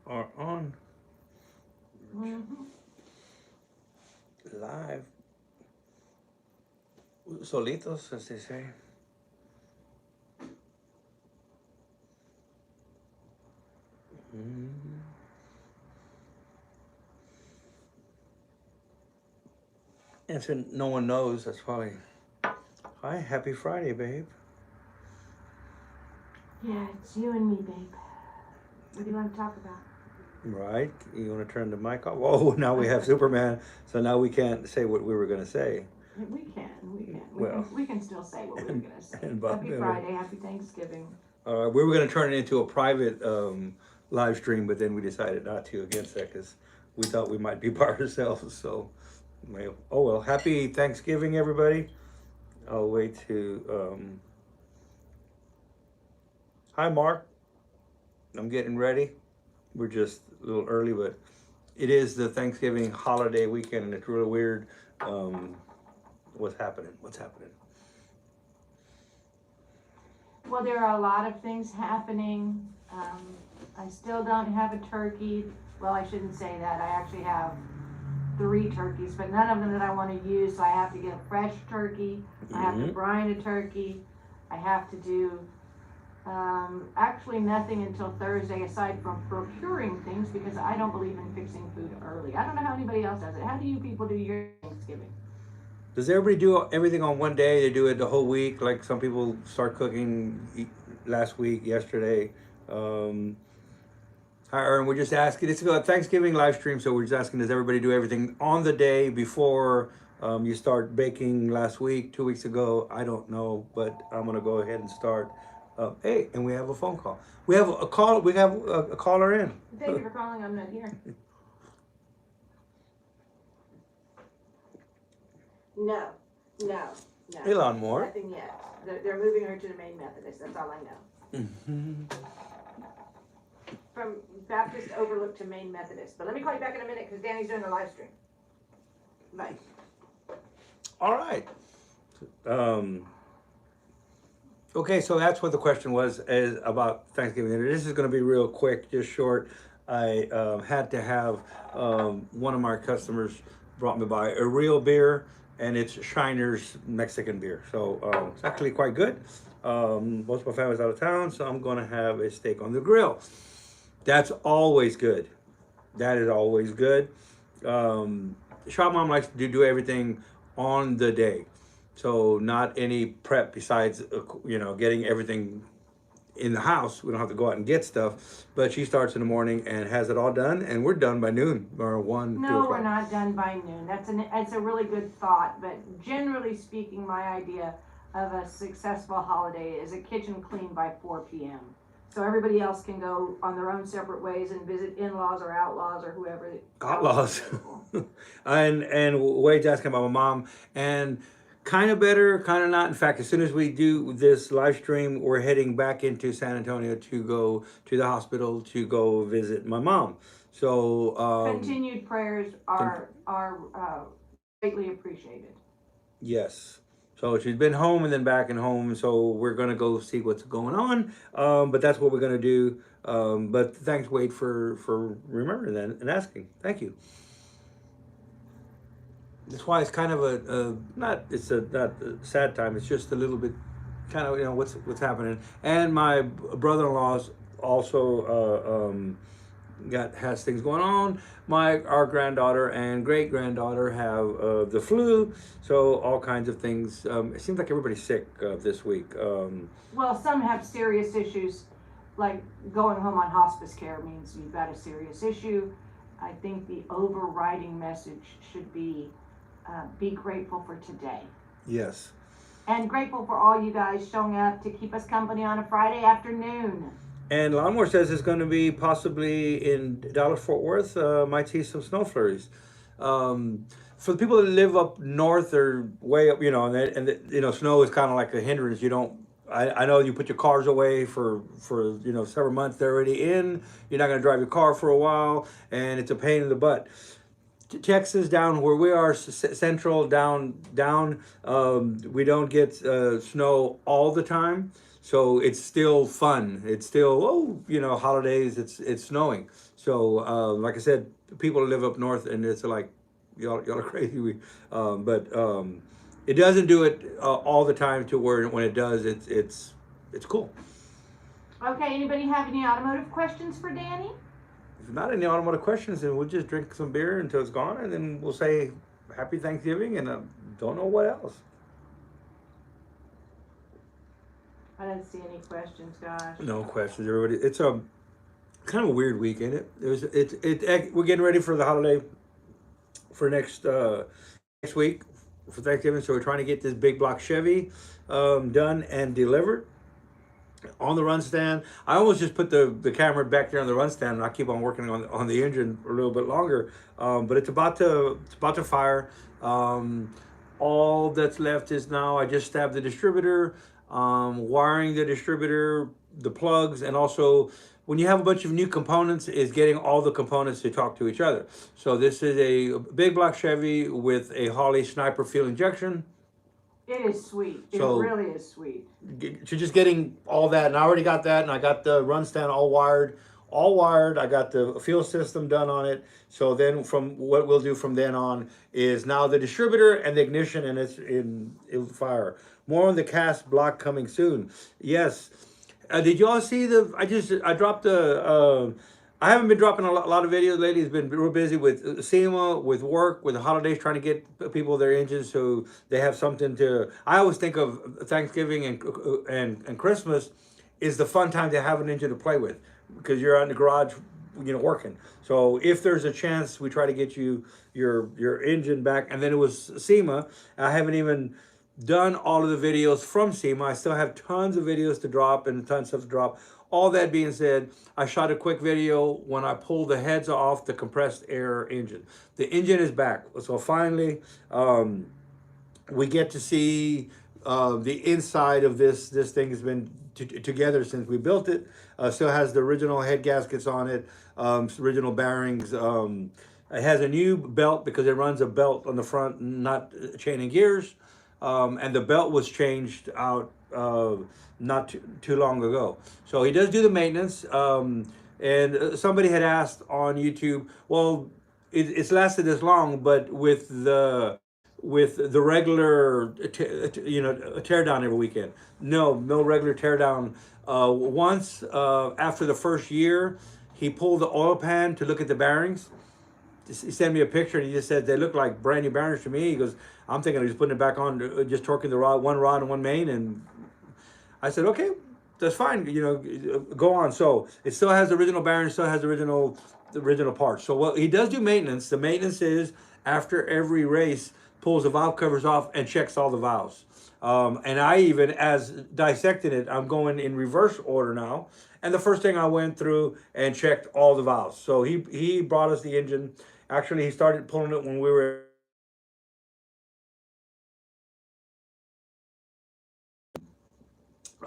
are on Mm-hmm. live. Solitos, as they say. Mm. And so no one knows, that's probably. Hi, happy Friday, babe. Yeah, it's you and me, babe. What do you want to talk about? Right? You want to turn the mic off? Oh, now we have Superman, so now we can't say what we were going to say. We can Well, still say what we were and, gonna say. and Bob Happy Miller. Friday, happy Thanksgiving. We were going to turn it into a private live stream, but then we decided not to against that because we thought we might be by ourselves. So, well, oh well. Happy Thanksgiving, everybody. I'll wait to. Hi, Mark. I'm getting ready. We're just a little early, but it is the Thanksgiving holiday weekend, and it's really weird. Um, what's happening? What's happening? Well, there are a lot of things happening. I still don't have a turkey. Well, I shouldn't say that. I actually have 3 turkeys, but none of them that I want to use. So I have to get a fresh turkey. I have to brine a turkey. I have to do actually nothing until Thursday aside from procuring things because I don't believe in fixing food early. I don't know how anybody else does it. How do you people do your Thanksgiving? Does everybody do everything on one day? They do it the whole week. Like some people start cooking last week, yesterday. Um, Hi, Aaron. We're just asking. It's a Thanksgiving live stream, so we're just asking: does everybody do everything on the day before you start baking? Last week, 2 weeks ago, I don't know, but I'm gonna go ahead and start. Hey, and we have a phone call. We have a call. We have a caller in. Thank you for calling. I'm not here. No, no, no. Elon Moore. Nothing yet. They're moving her to the main Methodist. That's all I know. Mm-hmm. From Baptist Overlook to Main Methodist. But let me call you back in a minute because Danny's doing the live stream. Bye. All right. Okay, so that's what the question was is about Thanksgiving dinner. This is going to be real quick, just short. I had to have one of my customers brought me by a real beer, and it's Shiner's Mexican beer. So it's actually quite good. Most of my family's out of town, so I'm going to have a steak on the grill. That's always good. That is always good. Shop mom likes to do everything on the day. So not any prep besides, getting everything in the house. We don't have to go out and get stuff. But she starts in the morning and has it all done, and we're done by noon or 1, 2 No, o'clock. we're not done by noon. That's a really good thought. But generally speaking, my idea of a successful holiday is a kitchen clean by 4 p.m. So everybody else can go on their own separate ways and visit in-laws or outlaws or whoever. Outlaws. and Wade's asking about my mom, and kind of better, kind of not. In fact, as soon as we do this live stream, we're heading back into San Antonio to go to the hospital to go visit my mom. So continued prayers are greatly appreciated. yes. So she's been home and then back and home. So we're gonna go see what's going on. But that's what we're gonna do. But thanks, Wade, for remembering that and asking. Thank you. That's why it's kind of a not it's a not a sad time. It's just a little bit kind of what's happening. And my brother-in-law's also has things going on. Our granddaughter and great granddaughter have the flu, so all kinds of things. It seems like everybody's sick this week. Well, some have serious issues, like going home on hospice care means you've got a serious issue. I think the overriding message should be grateful for today. Yes. And grateful for all you guys showing up to keep us company on a Friday afternoon. And Lawnmower says it's going to be possibly in Dallas Fort Worth. Might see some snow flurries. For the people that live up north or way up, snow is kind of like a hindrance. You don't. I know you put your cars away for several months. They're already in. You're not going to drive your car for a while, and it's a pain in the butt. Texas down where we are central down we don't get snow all the time, So it's still fun. It's still, oh, you know, holidays. It's snowing. So like I said, people live up north, and it's like, y'all are crazy. It doesn't do it all the time to where when it does, it's cool. Okay, anybody have any automotive questions for Danny? If not any automotive questions, then we'll just drink some beer until it's gone, and then we'll say Happy Thanksgiving, and don't know what else. I didn't see any questions, gosh. No questions, everybody. It's a kind of a weird week, ain't it? We're getting ready for the holiday for next week for Thanksgiving, so we're trying to get this big block Chevy done and delivered on the run stand. I almost just put the camera back there on the run stand, and I keep on working on the engine for a little bit longer. But it's about to fire. All that's left is now I just stabbed the distributor, wiring the distributor, the plugs, and also when you have a bunch of new components, is getting all the components to talk to each other. So this is a big block Chevy with a Holley Sniper fuel injection. It is sweet. So, it really is sweet. So just getting all that, and I already got that, and I got the run stand all wired. I got the fuel system done on it. So then from what we'll do from then on is now the distributor and the ignition, and it'll fire. More on the cast block coming soon. Yes. Did you all see I dropped I haven't been dropping a lot of videos lately. It's been real busy with SEMA, with work, with the holidays, trying to get people their engines so they have something to. I always think of Thanksgiving and Christmas is the fun time to have an engine to play with because you're out in the garage, you know, working. So if there's a chance, we try to get you your engine back. And then it was SEMA. I haven't even done all of the videos from SEMA. I still have tons of videos to drop and tons of stuff to drop. All that being said, I shot a quick video when I pulled the heads off the compressed air engine. The engine is back. So finally, we get to see the inside of this. This thing has been together since we built it. Still has the original head gaskets on it, original bearings. It has a new belt because it runs a belt on the front, not chain and gears. And the belt was changed out not too long ago. So he does do the maintenance. And somebody had asked on YouTube, well, it's lasted this long, but with the regular, tear down every weekend. No regular tear down. Once after the first year, he pulled the oil pan to look at the bearings. He sent me a picture and he just said they look like brand new bearings to me. He goes, I'm thinking of just putting it back on, just torquing the rod, one rod and one main. And I said, okay, that's fine. Go on. So it still has the original bearings, still has the original parts. So what he does do maintenance. The maintenance is after every race, pulls the valve covers off and checks all the valves. And I even, as dissecting it, I'm going in reverse order now. And the first thing I went through and checked all the valves. So he brought us the engine. Actually, he started pulling it when we were.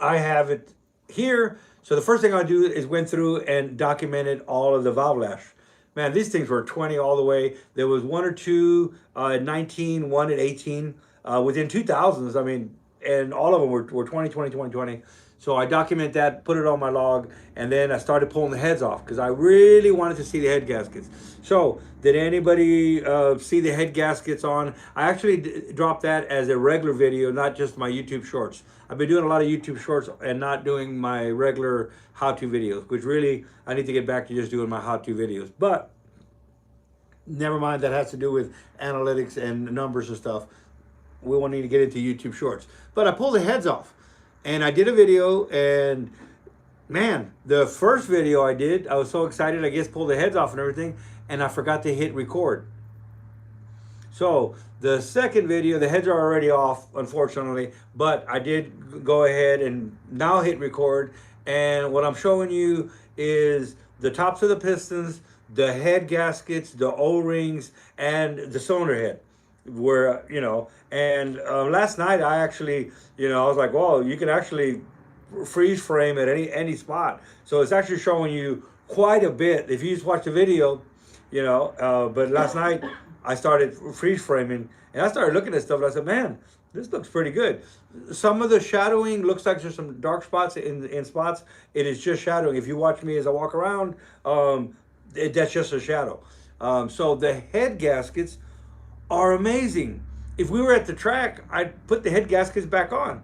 I have it here. So the first thing I do is went through and documented all of the valve lash. Man, these things were 20 all the way. There was one or two at 19, one at 18, within 2000s. I mean, and all of them were 20, 20, 20, 20. So I document that, put it on my log, and then I started pulling the heads off because I really wanted to see the head gaskets. So did anybody see the head gaskets on? I actually dropped that as a regular video, not just my YouTube shorts. I've been doing a lot of YouTube shorts and not doing my regular how-to videos, which really, I need to get back to just doing my how-to videos. But never mind, that has to do with analytics and numbers and stuff. We won't need to get into YouTube shorts. But I pulled the heads off. And I did a video, and man, the first video I did, I was so excited, I guess pulled the heads off and everything, and I forgot to hit record. So the second video, the heads are already off, unfortunately, but I did go ahead and now hit record. And what I'm showing you is the tops of the pistons, the head gaskets, the O-rings, and the cylinder head. Where, and last night I actually, I was like, well, you can actually freeze frame at any spot. So it's actually showing you quite a bit. If you just watch the video, but last night I started freeze framing and I started looking at stuff and I said, man, This looks pretty good. Some of the shadowing looks like there's some dark spots in spots. It is just shadowing. If you watch me as I walk around, that's just a shadow. So the head gaskets are amazing. If we were at the track, I'd put the head gaskets back on.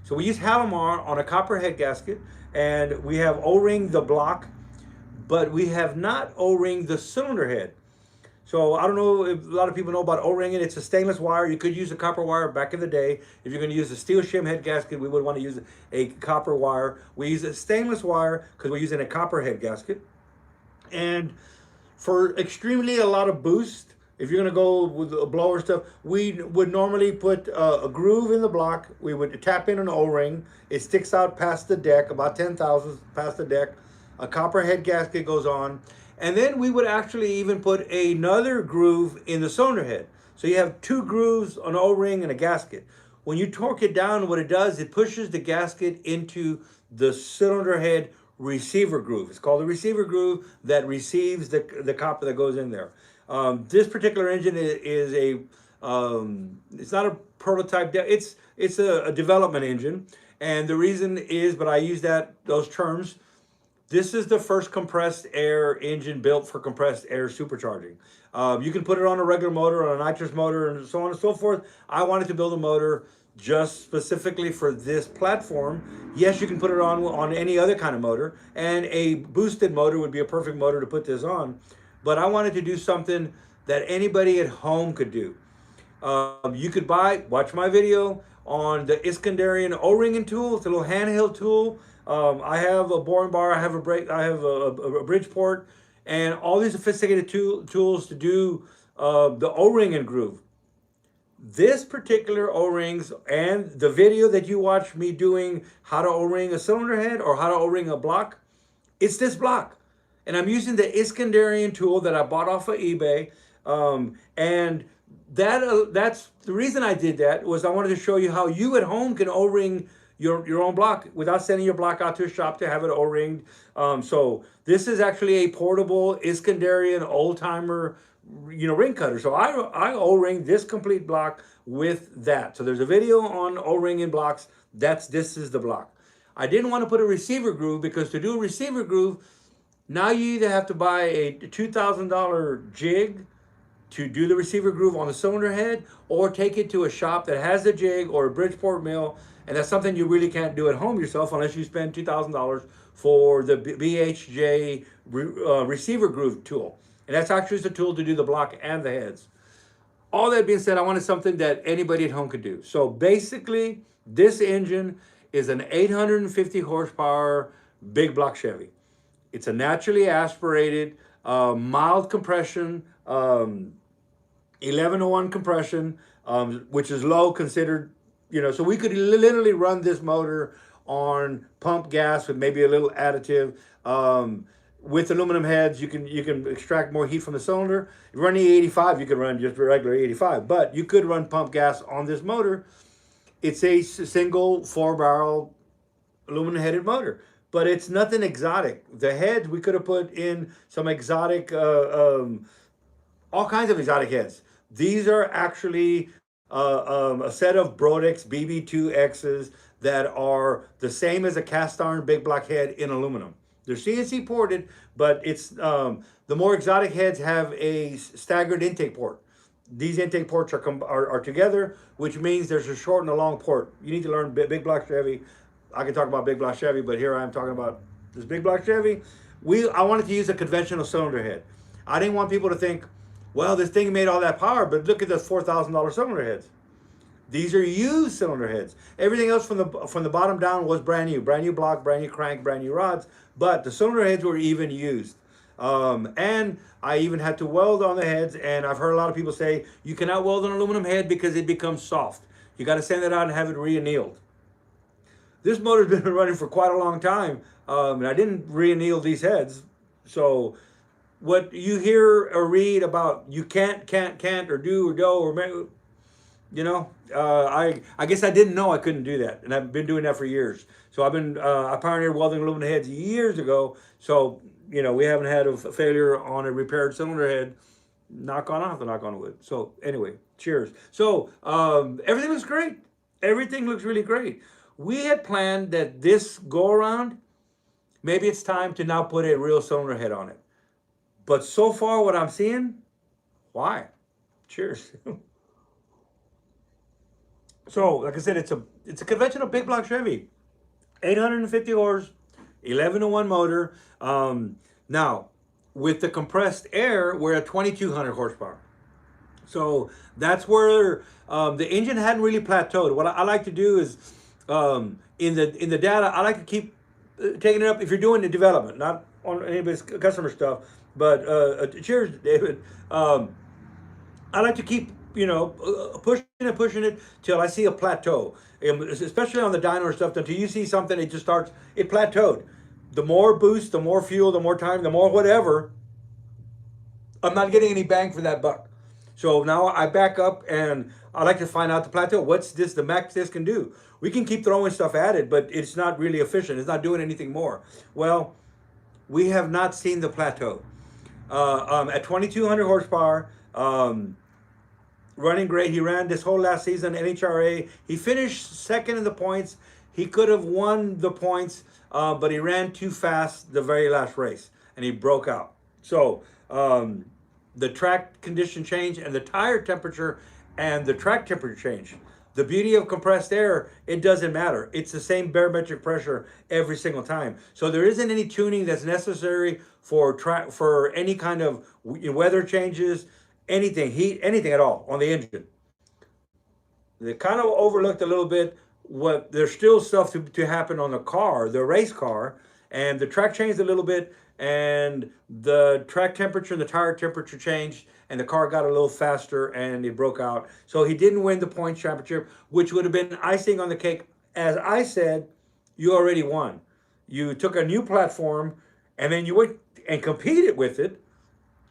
So we just have them on a copper head gasket, and we have O-ring the block, but we have not O-ring the cylinder head. So I don't know if a lot of people know about O-ringing. It's a stainless wire. You could use a copper wire back in the day. If you're going to use a steel shim head gasket, we would want to use a copper wire. We use a stainless wire because we're using a copper head gasket. And for extremely a lot of boost, if you're going to go with a blower stuff, we would normally put a groove in the block. We would tap in an O-ring. It sticks out past the deck, about 10 thousandths past the deck. A copper head gasket goes on. And then we would actually even put another groove in the cylinder head. So you have two grooves, an O-ring, and a gasket. When you torque it down, what it does, it pushes the gasket into the cylinder head receiver groove. It's called the receiver groove that receives the copper that goes in there. This particular engine is a, it's not a prototype, it's a development engine. And the reason is, but I use those terms, this is the first compressed air engine built for compressed air supercharging. You can put it on a regular motor, on a nitrous motor, and so on and so forth. I wanted to build a motor just specifically for this platform. Yes, you can put it on any other kind of motor, and a boosted motor would be a perfect motor to put this on. But I wanted to do something that anybody at home could do. You could watch my video on the Iskandarian O-ringing tool. It's a little handheld tool. I have a boring bar, I have a brake, I have a bridge port, and all these sophisticated tools to do the O-ring and groove. This particular O-rings and the video that you watch me doing how to O-ring a cylinder head or how to O-ring a block, it's this block. And I'm using the Iskandarian tool that I bought off of eBay. And that's the reason I did that was I wanted to show you how you at home can O-ring your own block without sending your block out to a shop to have it O-ringed. So this is actually a portable Iskandarian old-timer ring cutter. So I O-ring this complete block with that. So there's a video on O-ringing blocks. This is the block. I didn't want to put a receiver groove because to do a receiver groove, now you either have to buy a $2,000 jig to do the receiver groove on the cylinder head, or take it to a shop that has a jig or a Bridgeport mill, and that's something you really can't do at home yourself unless you spend $2,000 for the BHJ receiver groove tool. And that's actually the tool to do the block and the heads. All that being said, I wanted something that anybody at home could do. So basically, this engine is an 850 horsepower big block Chevy. It's a naturally aspirated, mild compression, 11:1 compression, which is low considered, so we could literally run this motor on pump gas with maybe a little additive. With aluminum heads, you can extract more heat from the cylinder. If you run E85, you could run just regular 85, but you could run pump gas on this motor. It's a single 4-barrel aluminum headed motor, but it's nothing exotic. The heads, we could have put in some exotic, all kinds of exotic heads. These are actually a set of Brodex BB2Xs that are the same as a cast iron big block head in aluminum. They're CNC ported, but it's the more exotic heads have a staggered intake port. These intake ports are together, which means there's a short and a long port. You need to learn big block Chevy. I can talk about big block Chevy, but here I am talking about this big block Chevy. I wanted to use a conventional cylinder head. I didn't want people to think, well, this thing made all that power, but look at the $4,000 cylinder heads. These are used cylinder heads. Everything else from the bottom down was brand new block, brand new crank, brand new rods, but the cylinder heads were even used. And I even had to weld on the heads, and I've heard a lot of people say, you cannot weld an aluminum head because it becomes soft. You got to send it out and have it re-annealed. This motor's been running for quite a long time, and I didn't re-anneal these heads. So what you hear or read about you can't, or do, or go, or I guess I didn't know I couldn't do that, and I've been doing that for years. So I pioneered welding aluminum heads years ago. So we haven't had a failure on a repaired cylinder head. Knock on wood. So anyway, cheers. So everything was great. Everything looks really great. We had planned that this go around, maybe it's time to now put a real cylinder head on it. But so far, what I'm seeing, why? Cheers. So, like I said, it's a conventional big block Chevy, 850 horse, 11 to 1 motor. Now, with the compressed air, we're at 2200 horsepower. So that's where the engine hadn't really plateaued. What I like to do is in the data, I like to keep taking it up if you're doing the development, not on anybody's customer stuff. But cheers, David. I like to keep pushing and pushing it till I see a plateau, especially on the dyno stuff. Until you see something, it plateaued. The more boost, the more fuel, the more time, the more whatever. I'm not getting any bang for that buck. So now I back up and I like to find out the plateau. What's this, the max this can do? We can keep throwing stuff at it, but it's not really efficient. It's not doing anything more. Well, we have not seen the plateau. At 2,200 horsepower, running great. He ran this whole last season, NHRA. He finished second in the points. He could have won the points, but he ran too fast the very last race, and he broke out. So the track condition change and the tire temperature and the track temperature change. The beauty of compressed air, it doesn't matter. It's the same barometric pressure every single time. So there isn't any tuning that's necessary for any kind of weather changes, anything, heat, anything at all on the engine. They kind of overlooked a little bit what there's still stuff to happen on the car, the race car, and the track changed a little bit, and the track temperature and the tire temperature changed, and the car got a little faster and it broke out. So he didn't win the points championship, which would have been icing on the cake. As I said, you already won. You took a new platform and then you went and competed with it,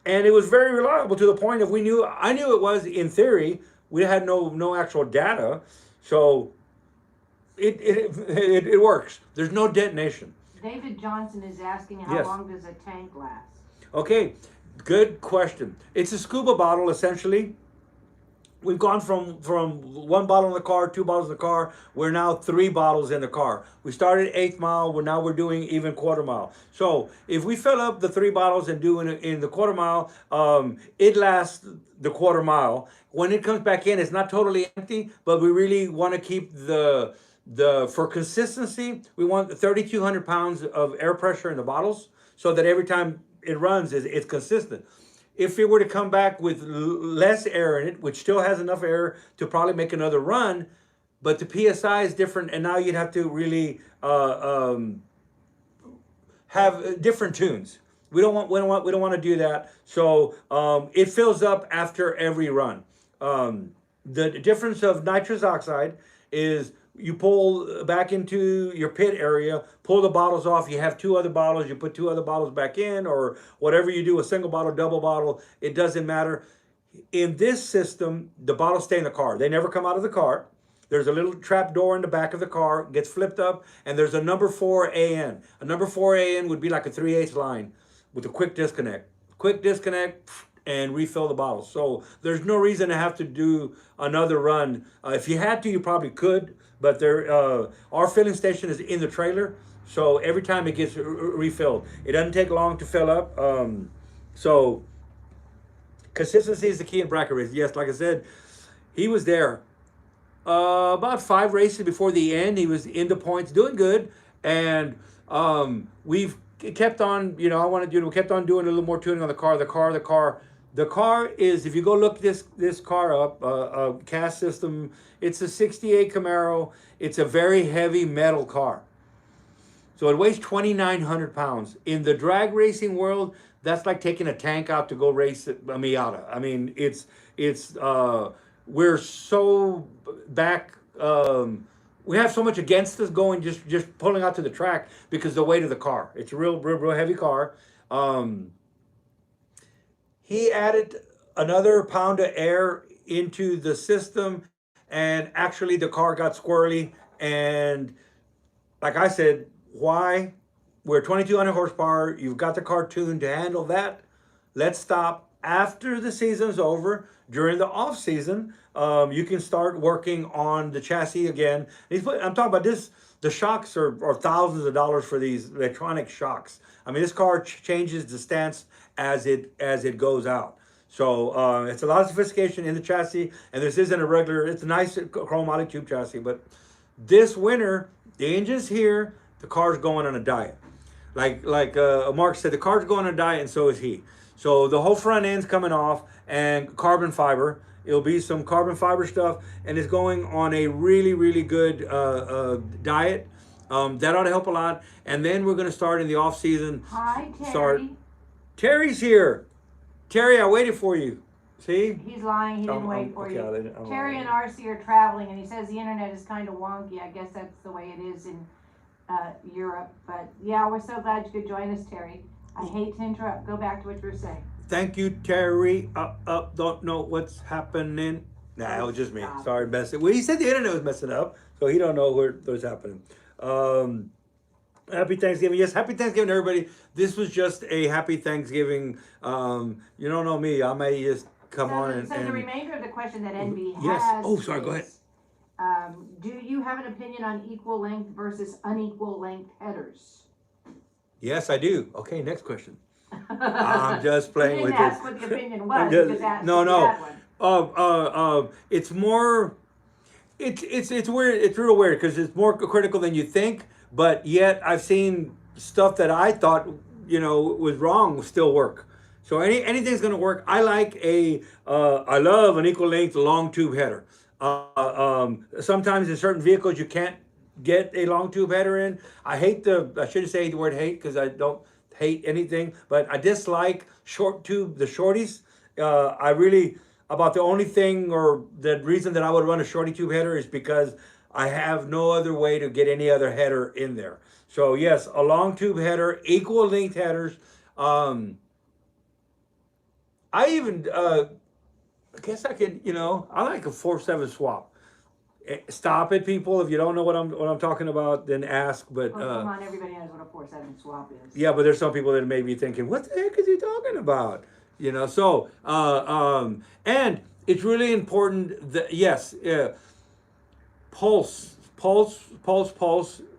and it was very reliable to the point of I knew it was in theory. We had no actual data, so it works. There's no detonation. David Johnson is asking how Yes. long does a tank last? Okay, good question. It's a scuba bottle essentially. We've gone from one bottle in the car, two bottles in the car. We're now 3 bottles in the car. We started 8th mile. We're doing even quarter mile. So if we fill up the 3 bottles and do in the quarter mile, it lasts the quarter mile. When it comes back in, it's not totally empty, but we really want to keep for consistency. We want 3,200 pounds of air pressure in the bottles so that every time it runs, it's consistent. If it were to come back with less air in it, which still has enough air to probably make another run, but the PSI is different, and now you'd have to really have different tunes. We don't want to do that. So it fills up after every run. The difference of nitrous oxide is you pull back into your pit area, pull the bottles off. You have 2 other bottles. You put 2 other bottles back in, or whatever you do, a single bottle, double bottle. It doesn't matter. In this system, the bottles stay in the car. They never come out of the car. There's a little trap door in the back of the car, gets flipped up, and there's a number 4 AN. A number 4 AN would be like a 3/8 line with a quick disconnect. Quick disconnect and refill the bottle. So there's no reason to have to do another run. If you had to, you probably could, but our filling station is in the trailer, so every time it gets refilled, it doesn't take long to fill up. So consistency is the key in bracket race. Yes, like I said, he was there about 5 races before the end. He was into points, doing good, and we've kept on. We kept on doing a little more tuning on the car. The car is, if you go look this car up, cast system. It's a '68 Camaro. It's a very heavy metal car. So it weighs 2,900 pounds. In the drag racing world, that's like taking a tank out to go race a Miata. I mean, we're so back. We have so much against us going just pulling out to the track because the weight of the car. It's a real heavy car. He added another pound of air into the system, and actually the car got squirrely. And like I said, why? We're 2,200 horsepower. You've got the car tuned to handle that. Let's stop after the season's over, during the off season, you can start working on the chassis again. I'm talking about this. The shocks are thousands of dollars for these electronic shocks. I mean, this car changes the stance as it goes out. So it's a lot of sophistication in the chassis, and this isn't a regular. It's a nice chromatic tube chassis, but this winter the engine's here. The car's going on a diet. Like Mark said, the car's going on a diet, and so is he. So the whole front end's coming off, and carbon fiber. It'll be some carbon fiber stuff, and it's going on a really, really good diet. That ought to help a lot. And then we're going to start in the off season. Hi, Terry. Terry's here. Terry, I waited for you. See? He's lying. He didn't wait for okay, you. Terry and RC are traveling, and he says the internet is kind of wonky. I guess that's the way it is in Europe. But yeah, we're so glad you could join us, Terry. I hate to interrupt. Go back to what you were saying. Thank you, Terry. Don't know what's happening. Nah, it was just me. Stop. Sorry, messing. Well, he said the internet was messing up, so he don't know what's happening. Happy Thanksgiving. Yes, happy Thanksgiving, everybody. This was just a happy Thanksgiving. You don't know me. I may just come on and... So the remainder of the question that NB has... Yes. Oh, sorry, go ahead. Do you have an opinion on equal length versus unequal length headers? Yes, I do. Okay, next question. I'm just playing with you didn't ask what the opinion was. It's more. It's weird. It's real weird because it's more critical than you think. But yet, I've seen stuff that I thought was wrong still work. So anything's gonna work. I like I love an equal length long tube header. Sometimes in certain vehicles you can't get a long tube header in. I shouldn't say the word hate because I don't hate anything, but I dislike short tube, the shorties. About the only thing or the reason that I would run a shorty tube header is because I have no other way to get any other header in there. So yes, a long tube header, equal length headers. I guess I could, I like a 4/7 swap. Stop it, people. If you don't know what I'm talking about, then ask. But come on, everybody knows what a 4/7 swap is. Yeah, but there's some people that may be thinking, "What the heck is he talking about?" So and it's really important that pulse.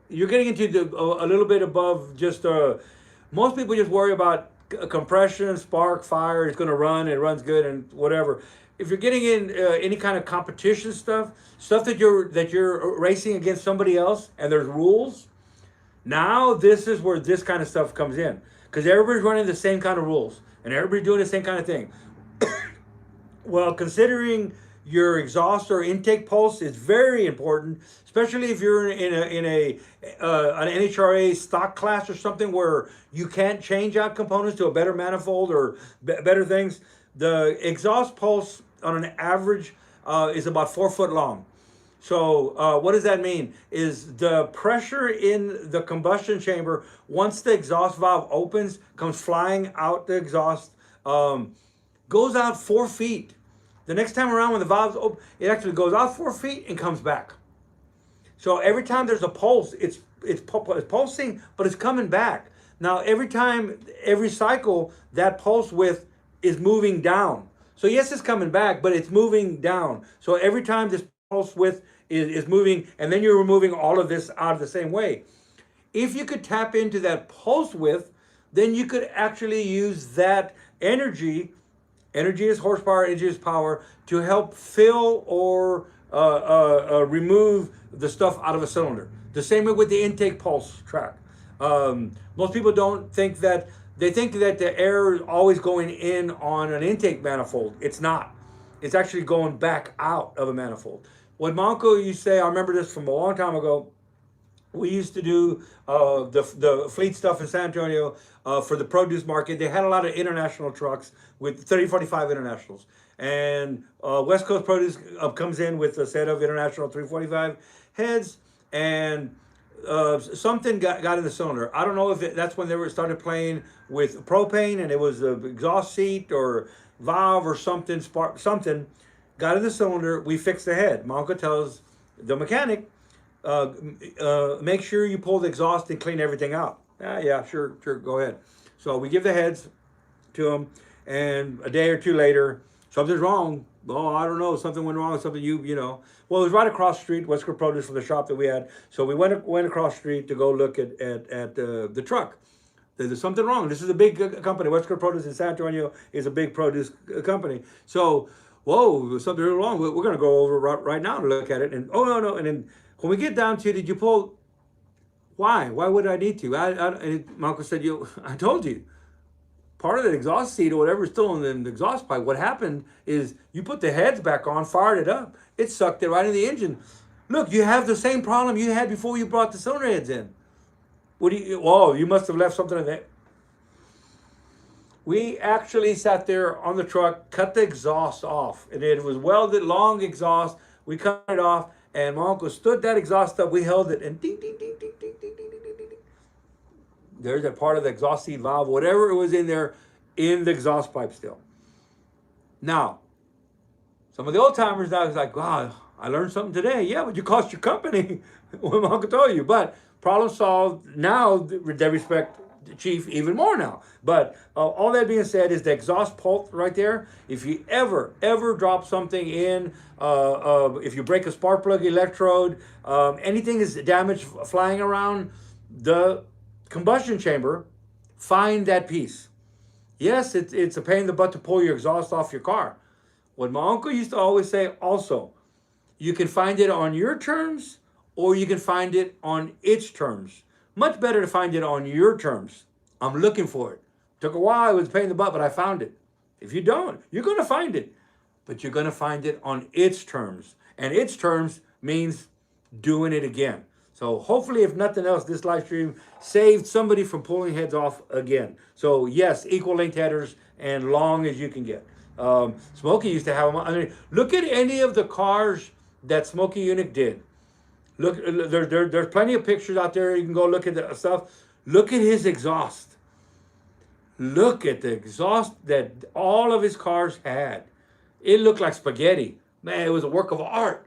You're getting into a little bit above just. Most people just worry about compression, spark, fire. It's going to run. It runs good and whatever. If you're getting in any kind of competition stuff that you're racing against somebody else, and there's rules, now this is where this kind of stuff comes in, because everybody's running the same kind of rules and everybody's doing the same kind of thing. Well, considering your exhaust or intake pulse is very important, especially if you're in an NHRA stock class or something where you can't change out components to a better manifold or better things. The exhaust pulse on an average is about 4 foot long. So what does that mean? Is the pressure in the combustion chamber, once the exhaust valve opens, comes flying out the exhaust, goes out 4 feet. The next time around when the valve's open, it actually goes out 4 feet and comes back. So every time there's a pulse, it's pulsing, but it's coming back. Now every cycle, that pulse width is moving down. So yes, it's coming back, but it's moving down. So every time this pulse width is moving, and then you're removing all of this out of the same way. If you could tap into that pulse width, then you could actually use that energy is horsepower, energy is power, to help fill or remove the stuff out of a cylinder. The same way with the intake pulse track. Most people don't think that. They think that the air is always going in on an intake manifold. It's not. It's actually going back out of a manifold. What Monco used to say, I remember this from a long time ago, we used to do the fleet stuff in San Antonio for the produce market. They had a lot of international trucks with 3045 internationals. And West Coast Produce comes in with a set of international 345 heads, and something got in the cylinder. I don't know if that's when they started playing with propane, and it was the exhaust seat or valve or something, something got in the cylinder. We fixed the head. Monka tells the mechanic, make sure you pull the exhaust and clean everything out. Yeah, sure, go ahead. So we give the heads to them, and a day or two later, something's wrong. Oh, I don't know, something went wrong, something you know. Well, it was right across the street, Wesker Produce, from the shop that we had. So we went across the street to go look at the truck. There's something wrong. This is a big company. Wesker Produce in San Antonio is a big produce company. So, whoa, there's something wrong. We're going to go over right now to look at it. And oh no, no. And then when we get down to, did you pull? Why? Why would I need to? And my uncle said, I told you. Part of the exhaust seat or whatever is still in the exhaust pipe. What happened is you put the heads back on, fired it up. It sucked it right in the engine. Look, you have the same problem you had before you brought the cylinder heads in. What do you? Oh, you must have left something in there. We actually sat there on the truck, cut the exhaust off, and it was welded, long exhaust. We cut it off, and my uncle stood that exhaust up. We held it, and ding, ding, ding, ding, ding, ding, ding, ding, ding, ding. There's a part of the exhaust seat valve, whatever it was in there, in the exhaust pipe still. Now, some of the old timers now is like, wow, I learned something today. Yeah, but you cost your company what my uncle told you. But problem solved. Now they respect the chief even more now. But all that being said is the exhaust pulse right there. If you ever drop something in, if you break a spark plug electrode, anything is damaged flying around the combustion chamber, find that piece. Yes, it's a pain in the butt to pull your exhaust off your car. What my uncle used to always say also, you can find it on your terms or you can find it on its terms. Much better to find it on your terms. I'm looking for it. Took a while, it was a pain in the butt, but I found it. If you don't, you're gonna find it. But you're gonna find it on its terms. And its terms means doing it again. So hopefully, if nothing else, this live stream saved somebody from pulling heads off again. So yes, equal length headers and long as you can get. Smokey used to have them. I mean, look at any of the cars that Smokey Unick did. Look, there's plenty of pictures out there. You can go look at the stuff. Look at his exhaust. Look at the exhaust that all of his cars had. It looked like spaghetti. Man, it was a work of art.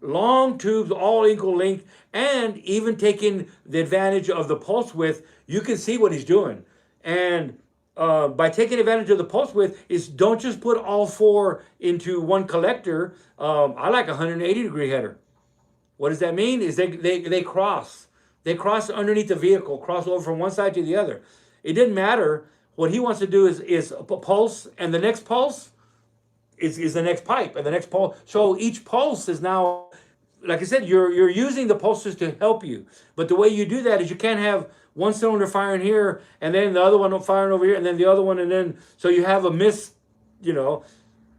Long tubes, all equal length, and even taking the advantage of the pulse width, you can see what he's doing. And by taking advantage of the pulse width is don't just put all four into one collector. I like a 180-degree header. What does that mean? Is they cross. They cross underneath the vehicle, cross over from one side to the other. It didn't matter. What he wants to do is a pulse, and the next pulse is the next pipe, and the next pulse. So each pulse is now, like I said, you're using the pulses to help you. But the way you do that is you can't have one cylinder firing here, and then the other one firing over here, and then the other one, and then, so you have a miss, you know.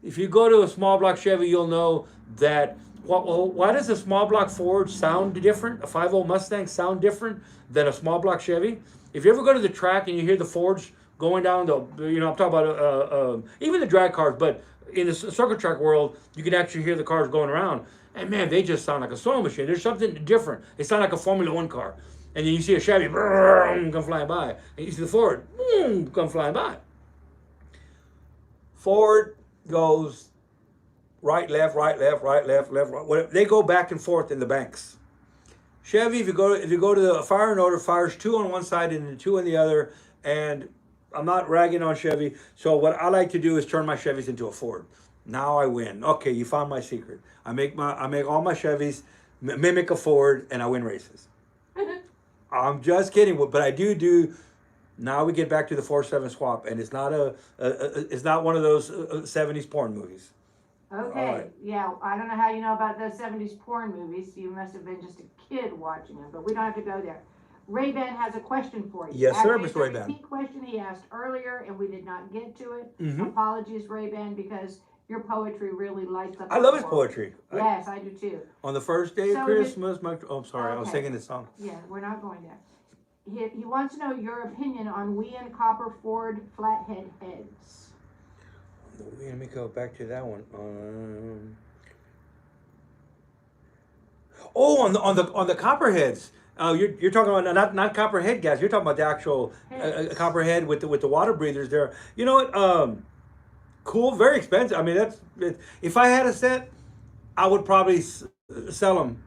If you go to a small block Chevy, you'll know that, why does a small block Ford sound different? A 5.0 Mustang sound different than a small block Chevy? If you ever go to the track and you hear the Fords going down the, you know, I'm talking about even the drag cars, but in the circuit track world, you can actually hear the cars going around. And man, they just sound like a sewing machine. There's something different. They sound like a Formula One car. And then you see a Chevy, come flying by. And you see the Ford, come flying by. Ford goes right, left, right, left, right, left, left, right. Whatever. They go back and forth in the banks. Chevy, if you go to the firing order, fires two on one side and then two on the other. And I'm not ragging on Chevy. So what I like to do is turn my Chevys into a Ford. Now I win. Okay, you found my secret. I make all my Chevys mimic a Ford, and I win races. I'm just kidding, but I do. Now we get back to the 4-7 swap, and it's not it's not one of those 70s porn movies. Okay, right. Yeah, I don't know how you know about those 70s porn movies. You must have been just a kid watching them, but we don't have to go there. Ray-Ban has a question for you. Yes, sir, Actually, Mr. Ray-Ban. It's a repeat question he asked earlier, and we did not get to it. Mm-hmm. Apologies, Ray-Ban, because your poetry really lights up. I love his poetry. Yes, I do too. On the first day of Christmas, I'm sorry, I was singing this song. Yeah, we're not going there. He wants to know your opinion on Wien Copper Ford flathead heads. Let me go back to that one. On the copperheads. You're talking about not copperhead gas. You're talking about the actual copperhead with the water breathers there. You know what? Cool, very expensive. I mean, if I had a set, I would probably sell them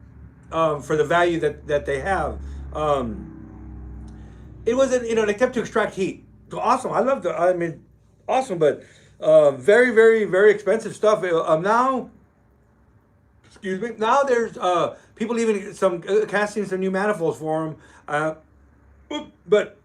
for the value that they have. It wasn't, they kept to extract heat. So awesome. I awesome, but very, very, very expensive stuff. Now, excuse me. Now there's people even some casting some new manifolds for them. But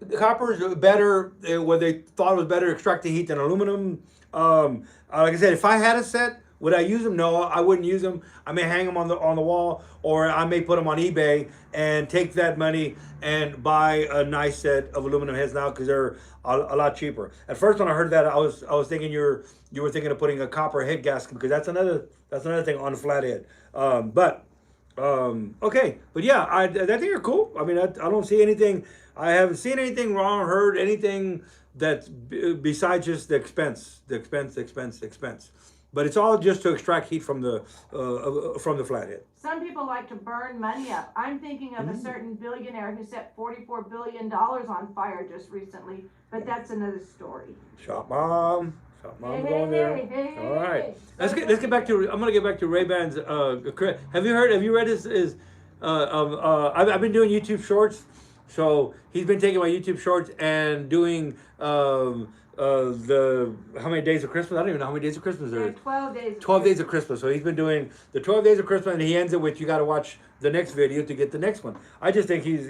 the copper is better. What they thought was better to extract the heat than aluminum. Like I said, if I had a set, would I use them? No, I wouldn't use them. I may hang them on the wall, or I may put them on eBay and take that money and buy a nice set of aluminum heads now because they're a lot cheaper. At first, when I heard that, I was thinking you were thinking of putting a copper head gasket because that's another thing on the flathead. Okay, but yeah, I think you're cool. I mean, I don't see anything. I haven't seen anything wrong or heard anything that's besides just the expense. But it's all just to extract heat from the flathead. Some people like to burn money up. I'm thinking of a certain billionaire who set $44 billion on fire just recently, but that's another story. Shop mom. Going there. Hey, All right. Let's get back to. I'm gonna get back to Ray-Ban's. Have you read his? I've been doing YouTube Shorts, so he's been taking my YouTube Shorts and doing the how many days of Christmas? I don't even know how many days of Christmas there is. 12 days. 12 days of Christmas. So he's been doing the 12 days of Christmas, and he ends it with you got to watch the next video to get the next one. I just think his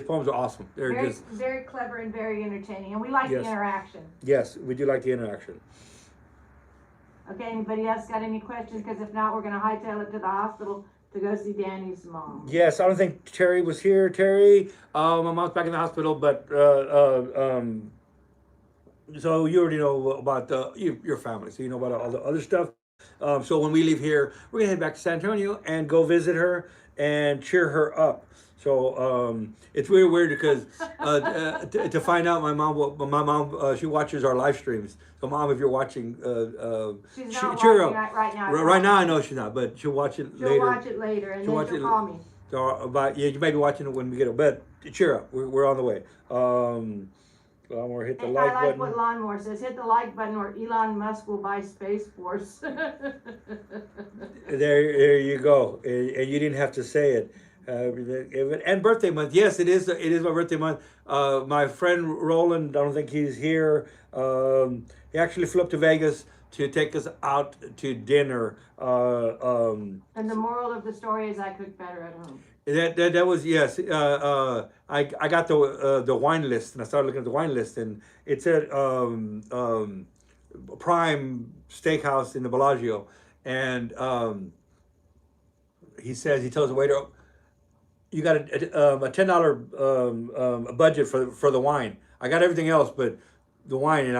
poems are awesome. They're Very, just very clever and very entertaining, and we like the Yes. interaction. yes, we do like the interaction. Okay, anybody else got any questions? Because if not, we're going to hightail it to the hospital to go see Danny's mom. Yes, I don't think Terry was here. Terry, my mom's back in the hospital, but so you already know about your family, so you know about all the other stuff. So when we leave here, we're gonna head back to San Antonio and go visit her and cheer her up. So it's really weird because to find out my mom she watches our live streams. So mom, if you're watching, She's not cheer watching up. right now. Right now I know she's not, but she'll watch it She'll later. watch it later, and She'll then watch she'll it- call me. So about you may be watching it when we get it, but cheer up. We're on the way. Lawnmower, hit the And like I like button. what Lawnmower says. Hit the like button, or Elon Musk will buy Space Force. There you go. And you didn't have to say it. And birthday month. Yes, it is. It is my birthday month. My friend Roland, I don't think he's here. He actually flew up to Vegas to take us out to dinner. And the moral of the story is I cook better at home. That was yes. I got the wine list and I started looking at the wine list and it said Prime Steakhouse in the Bellagio, and he tells the waiter, you got a $10 budget for the wine. I got everything else but the wine, and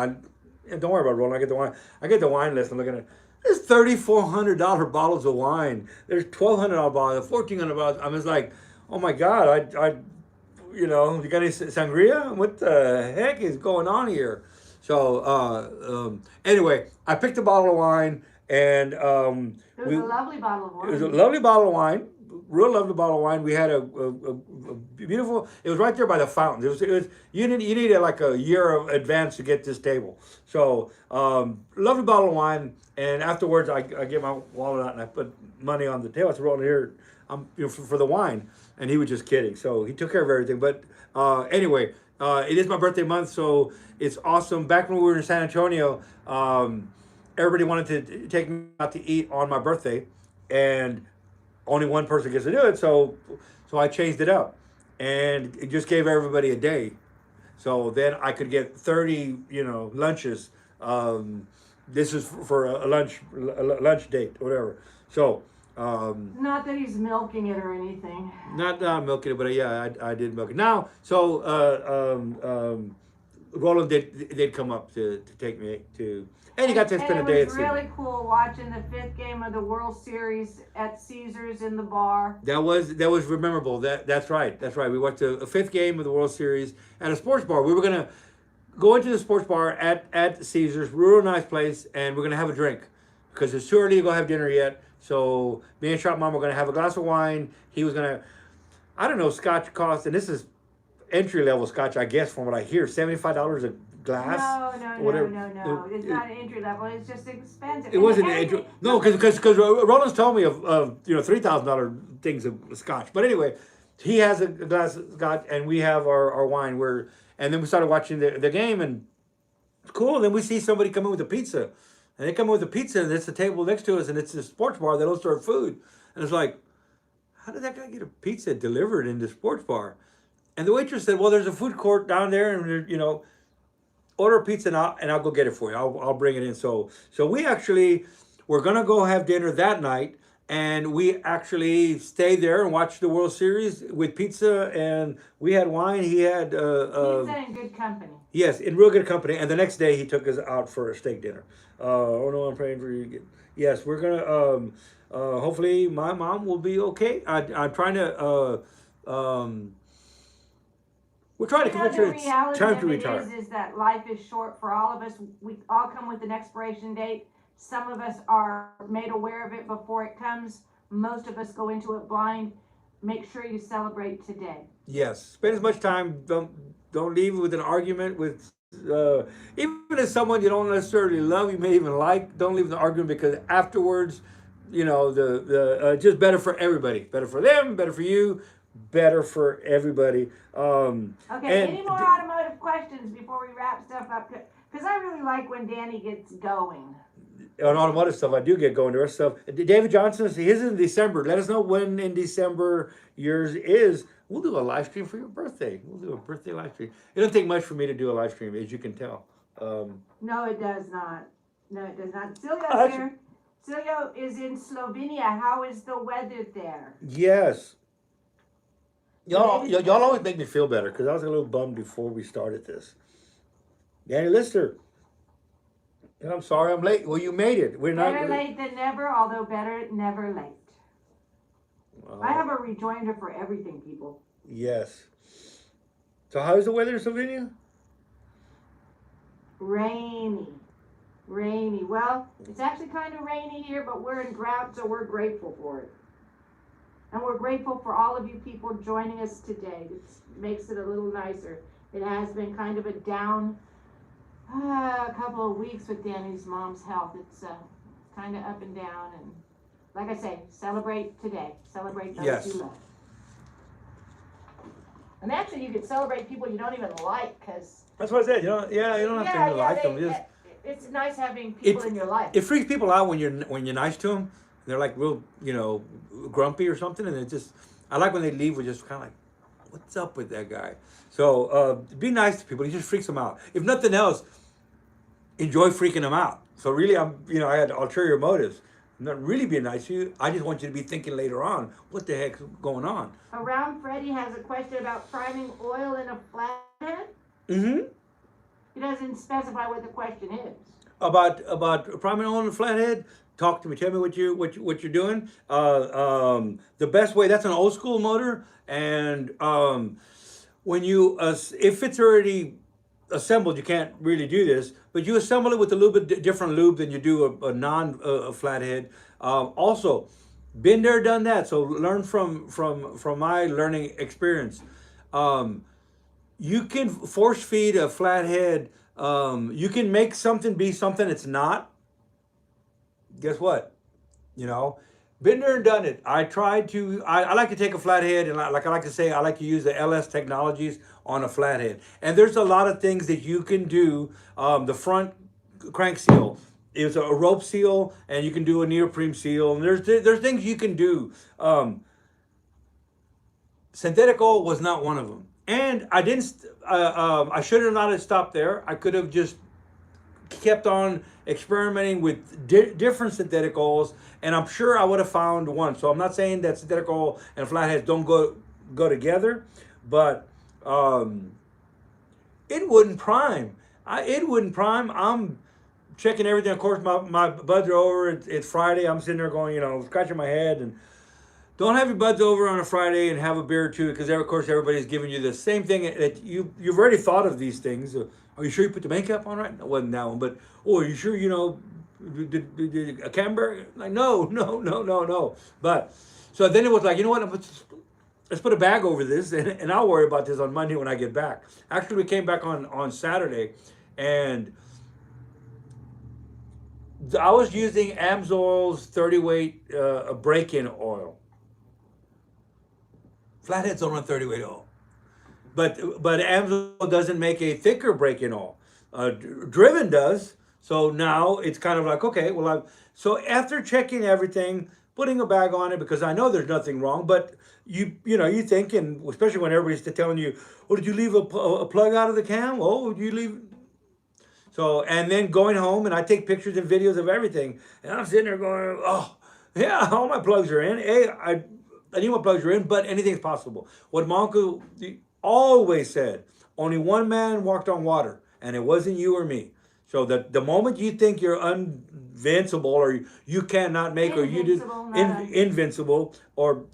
don't worry about it, Roland. I get the wine. I get the wine list. I'm looking at. There's $3,400 bottles of wine. There's $1,200 bottles, $1,400 bottles. I'm just like, oh my God, you got any sangria? What the heck is going on here? So anyway, I picked a bottle of wine, and It was a lovely bottle of wine. it was a lovely bottle of wine, real lovely bottle of wine. We had a beautiful. It was right there by the fountain. It was you needed like a year of advance to get this table. So lovely bottle of wine. And afterwards, I get my wallet out and I put money on the table. I said, "Roll here, for the wine." And he was just kidding. So he took care of everything. But anyway, it is my birthday month, so it's awesome. Back when we were in San Antonio, everybody wanted to take me out to eat on my birthday, and only one person gets to do it. So I changed it up, and it just gave everybody a day. So then I could get 30, lunches. This is for a lunch date, whatever. So Not that he's milking it or anything. not milking it, but yeah, I did milk it. Now, so Roland did come up to take me to, and he got to spend a day It at was Caesars. really cool watching the 5th game of the World Series at Caesars in the bar. That was memorable. That's right. We watched a 5th game of the World Series at a sports bar. We were gonna go into the sports bar at Caesars, real nice place, and we're gonna have a drink because it's too early to go have dinner yet. So me and Shop Mom were gonna have a glass of wine. He was gonna, I don't know, scotch cost, and this is entry level scotch, I guess, from what I hear, $75 a glass. No. It's not an entry level. It's just expensive. It wasn't an entry. No, because Roland's told me of $3,000 things of scotch. But anyway, He has a glass of scotch, and we have our wine. And then we started watching the game, and it's cool. And then we see somebody come in with a pizza, and they come in with a pizza, and it's a table next to us, and it's a sports bar. They don't serve food, and it's like, how did that guy get a pizza delivered in the sports bar? And the waitress said, well, there's a food court down there, and order a pizza, and I'll go get it for you. I'll bring it in. So we actually we're gonna go have dinner that night, and we actually stayed there and watched the World Series with pizza, and we had wine. He had Pizza in good company. yes, in real good company. And the next day he took us out for a steak dinner. Oh no, I'm praying for you. Yes, we're gonna. Hopefully, my mom will be okay. I'm trying to. We're trying to You know, convince the her it's reality time of to it retire. is that life is short for all of us. We all come with an expiration date. Some of us are made aware of it before it comes. Most of us go into it blind. Make sure you celebrate today. Yes, spend as much time. Don't leave with an argument with. Even if someone you don't necessarily love, you may even like. Don't leave with an argument because afterwards, the just better for everybody. Better for them. Better for you. Better for everybody. Okay, any more automotive questions before we wrap stuff up? Because I really like when Danny gets going. On automotive stuff, I do get going. The rest of stuff, David Johnson, his is in December. Let us know when in December yours is. We'll do a live stream for your birthday. We'll do a birthday live stream. It doesn't take much for me to do a live stream, as you can tell. No, it does not. No, it does not. Silio's Oh, here. Silio is in Slovenia. How is the weather there? yes. Y'all always make me feel better because I was a little bummed before we started this. Danny Lister, and I'm sorry I'm late. Well, you made it. We're not. Better late than never, although better never late. I have a rejoinder for everything, people. Yes. So how's the weather in Slovenia? Rainy. Rainy. Well, it's actually kind of rainy here, but we're in drought, so we're grateful for it. And we're grateful for all of you people joining us today. It makes it a little nicer. It has been kind of a down couple of weeks with Danny's mom's health. It's kind of up and down. And like I say, celebrate today. Celebrate those you love. And actually, you could celebrate people you don't even like, because That's what I said. You don't have to like them. it's nice having people in your life. It freaks people out when you're nice to them. They're like real, grumpy or something, and it just. I like when they leave with just kind of like, what's up with that guy? So be nice to people. It just freaks them out. If nothing else, enjoy freaking them out. So really, I had ulterior motives. I'm not really being nice to you. I just want you to be thinking later on, what the heck's going on? Around Freddie has a question about priming oil in a flathead. Mm-hmm. He doesn't specify what the question is. About priming oil in a flathead. Talk to me. Tell me what you're doing. The best way. That's an old school motor, and when you if it's already assembled, you can't really do this. But you assemble it with a little bit different lube than you do a non flathead. Also, been there, done that. So learn from my learning experience. You can force feed a flathead. You can make something be something it's not. Guess what? Been there and done it. I like to take a flathead, and like I like to say, I like to use the LS technologies on a flathead. And there's a lot of things that you can do. The front crank seal is a rope seal, and you can do a neoprene seal. And there's things you can do. Synthetic oil was not one of them. And I didn't. I should have not have stopped there. I could have just kept on experimenting with different synthetic oils, and I'm sure I would have found one. So I'm not saying that synthetic oil and flatheads don't go together, but it wouldn't prime. It wouldn't prime. I'm checking everything. Of course, my buds are over. It's Friday. I'm sitting there going, scratching my head. And don't have your buds over on a Friday and have a beer or two, because of course everybody's giving you the same thing that you've already thought of these things. Are you sure you put the makeup on right? It wasn't that one, but are you sure did a camber? Like no. But so then it was like, you know what? Let's put a bag over this, and I'll worry about this on Monday when I get back. Actually, we came back on Saturday, and I was using Amsoil's 30 weight break-in oil. Flatheads don't run 30-weight oil. But Amsoil doesn't make a thicker break-in oil. Driven does. So now it's kind of like, okay, well, so after checking everything, putting a bag on it because I know there's nothing wrong, but you think, and especially when everybody's telling you, oh, did you leave a plug out of the cam? Oh, did you leave? So, and then going home, and I take pictures and videos of everything, and I'm sitting there going, oh, yeah, all my plugs are in. Hey, I knew my plugs are in, but anything's possible. What my uncle always said, only one man walked on water, and it wasn't you or me. So the moment you think you're invincible or you cannot make or you did invincible or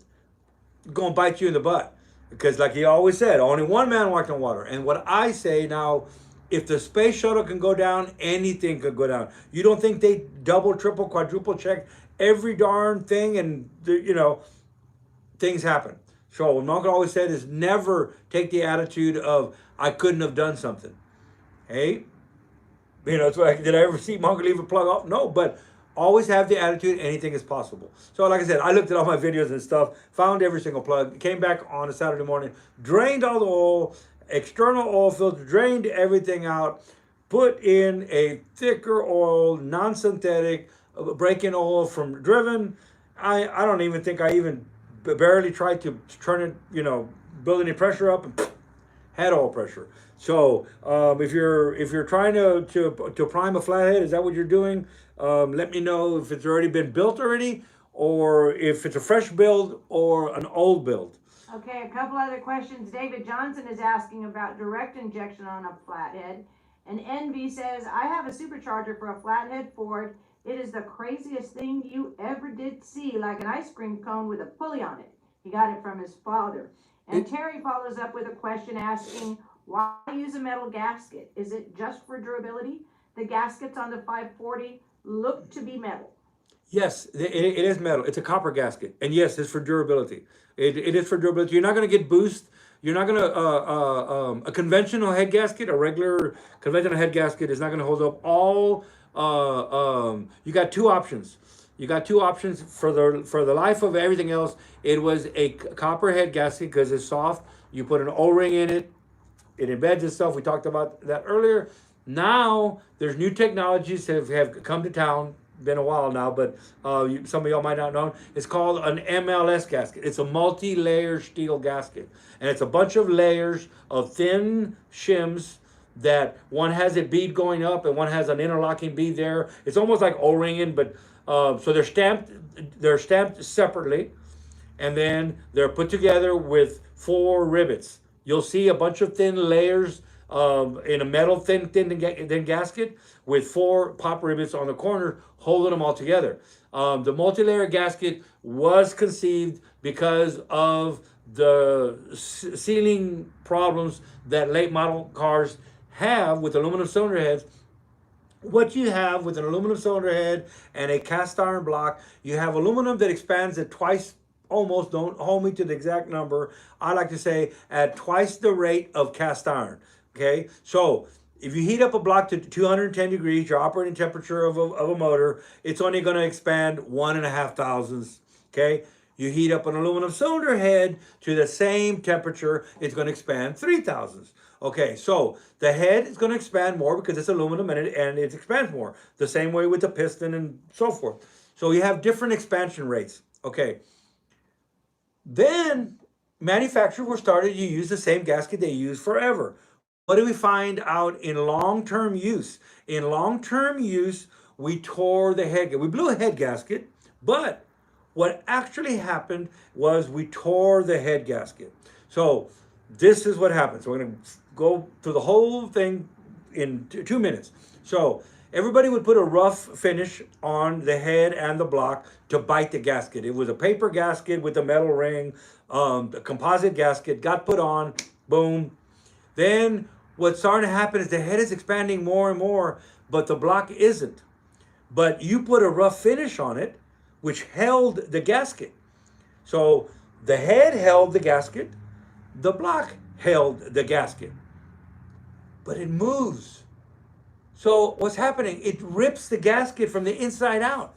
gonna bite you in the butt. Because like he always said, only one man walked on water. And what I say now, if the space shuttle can go down, anything could go down. You don't think they double, triple, quadruple check every darn thing and things happen. So what Monk always said is never take the attitude of I couldn't have done something. Hey, it's like, did I ever see Monk leave a plug off? No, but always have the attitude anything is possible. So like I said, I looked at all my videos and stuff, found every single plug, came back on a Saturday morning, drained all the oil, external oil filter, drained everything out, put in a thicker oil, non-synthetic, break-in oil from Driven. I don't even think I even barely tried to turn it, build any pressure up, and had oil pressure. So if you're trying to prime a flathead, is that what you're doing? Let me know if it's already been built already, or if it's a fresh build or an old build. Okay, a couple other questions. David Johnson is asking about direct injection on a flathead. And Envy says, I have a supercharger for a flathead Ford. It is the craziest thing you ever did see, like an ice cream cone with a pulley on it. He got it from his father. And Terry follows up with a question asking, why use a metal gasket? Is it just for durability? The gaskets on the 540 look to be metal. Yes, it is metal. It's a copper gasket. And yes, it's for durability. It is for durability. You're not going to get boost. You're not going to, a conventional head gasket, a regular conventional head gasket is not going to hold up all, you got two options. You got two options for the life of everything else. It was a copper head gasket because it's soft. You put an O-ring in it. It embeds itself. We talked about that earlier. Now there's new technologies that have come to town. Been a while now, but some of y'all might not know. It's called an MLS gasket. It's a multi-layer steel gasket, and it's a bunch of layers of thin shims that one has a bead going up and one has an interlocking bead there. It's almost like O-ringing, but so they're stamped separately, and then they're put together with 4 rivets. You'll see a bunch of thin layers in a metal thin gasket with 4 pop rivets on the corner holding them all together. The multi-layer gasket was conceived because of the sealing problems that late model cars have with aluminum cylinder heads. What you have with an aluminum cylinder head and a cast iron block, you have aluminum that expands at twice, almost, don't hold me to the exact number, I like to say at twice the rate of cast iron. Okay, so if you heat up a block to 210 degrees, your operating temperature of a motor, it's only going to expand 1.5 thousandths. Okay, you heat up an aluminum cylinder head to the same temperature, it's going to expand 3 thousandths. Okay, so the head is going to expand more because it's aluminum and it expands more. The same way with the piston and so forth. So you have different expansion rates. Okay, then manufacturers were started to use the same gasket they used forever. What do we find out in long-term use? In long-term use, we tore the head. We blew a head gasket, but what actually happened was we tore the head gasket. So this is what happens. We're going to go through the whole thing in 2 minutes. So everybody would put a rough finish on the head and the block to bite the gasket. It was a paper gasket with a metal ring, a composite gasket, got put on, boom. Then what's starting to happen is the head is expanding more and more, but the block isn't. But you put a rough finish on it, which held the gasket. So the head held the gasket, the block held the gasket, but it moves. So what's happening? It rips the gasket from the inside out.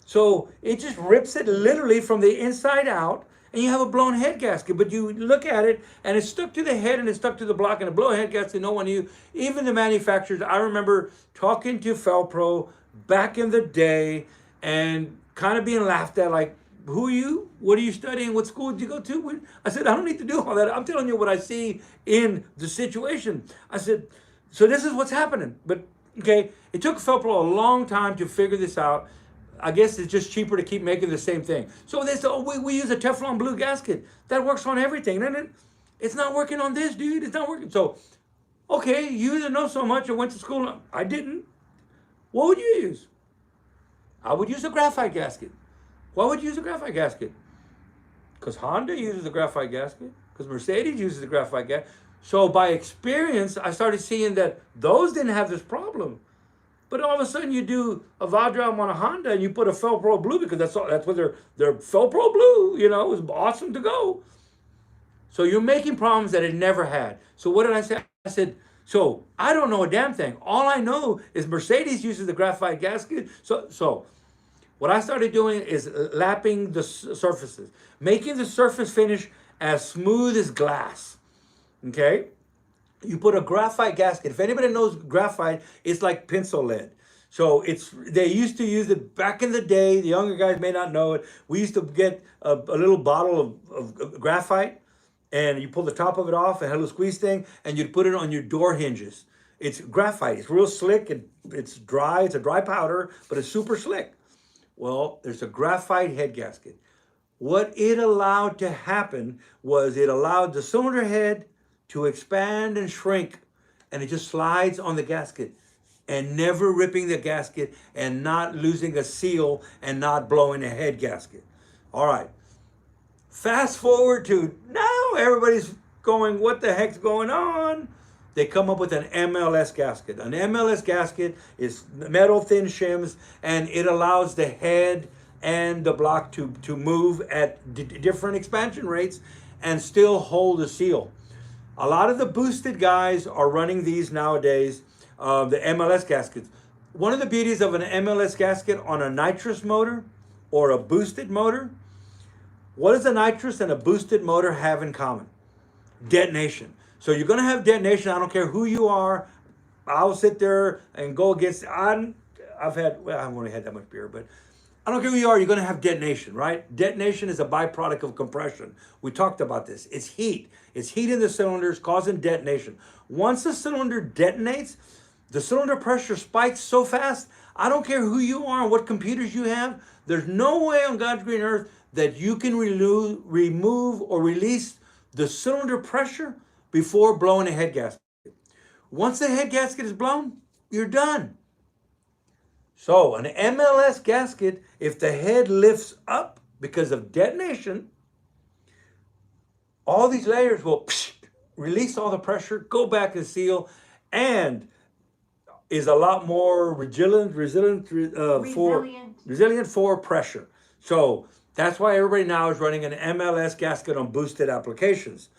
So it just rips it literally from the inside out, and you have a blown head gasket, but you look at it and it's stuck to the head and it's stuck to the block, and a blown head gasket, no one knew. Even the manufacturers, I remember talking to Felpro back in the day and kind of being laughed at, like, who are you? What are you studying? What school did you go to? I said, I don't need to do all that. I'm telling you what I see in the situation. I said, so this is what's happening. But, okay, it took Felpro a long time to figure this out. I guess it's just cheaper to keep making the same thing. So they said, oh, we use a Teflon blue gasket. That works on everything. And it's not working on this, dude. It's not working. So, okay, you either know so much or went to school. I didn't. What would you use? I would use a graphite gasket. Why would you use a graphite gasket? Because Honda uses a graphite gasket. Because Mercedes uses a graphite gasket. So by experience, I started seeing that those didn't have this problem. But all of a sudden, you do a Vadram on a Honda and you put a Felpro blue, because that's what they're Felpro blue. You know, it was awesome to go. So you're making problems that it never had. So what did I say? I said, so I don't know a damn thing. All I know is Mercedes uses the graphite gasket. So what I started doing is lapping the surfaces, making the surface finish as smooth as glass. Okay? You put a graphite gasket. If anybody knows graphite, it's like pencil lead. So they used to use it back in the day. The younger guys may not know it. We used to get a little bottle of graphite, and you pull the top of it off and had a little squeeze thing, and you'd put it on your door hinges. It's graphite. It's real slick, and it's dry. It's a dry powder, but it's super slick. Well, there's a graphite head gasket. What it allowed to happen was it allowed the cylinder head to expand and shrink, and it just slides on the gasket, and never ripping the gasket and not losing a seal and not blowing a head gasket. All right. Fast forward to now, everybody's going, what the heck's going on? They come up with an MLS gasket. An MLS gasket is metal thin shims, and it allows the head and the block to move at different expansion rates and still hold a seal. A lot of the boosted guys are running these nowadays, the MLS gaskets. One of the beauties of an MLS gasket on a nitrous motor or a boosted motor, what does a nitrous and a boosted motor have in common? Detonation. So you're going to have detonation. I don't care who you are. I'll sit there and go against. I've only had that much beer, but I don't care who you are. You're going to have detonation, right? Detonation is a byproduct of compression. We talked about this. It's heat. It's heat in the cylinders causing detonation. Once the cylinder detonates, the cylinder pressure spikes so fast. I don't care who you are and what computers you have. There's no way on God's green earth that you can remove or release the cylinder pressure before blowing a head gasket. Once the head gasket is blown, you're done. So an MLS gasket, if the head lifts up because of detonation, all these layers will release all the pressure, go back and seal, and is a lot more resilient for pressure. So that's why everybody now is running an MLS gasket on boosted applications.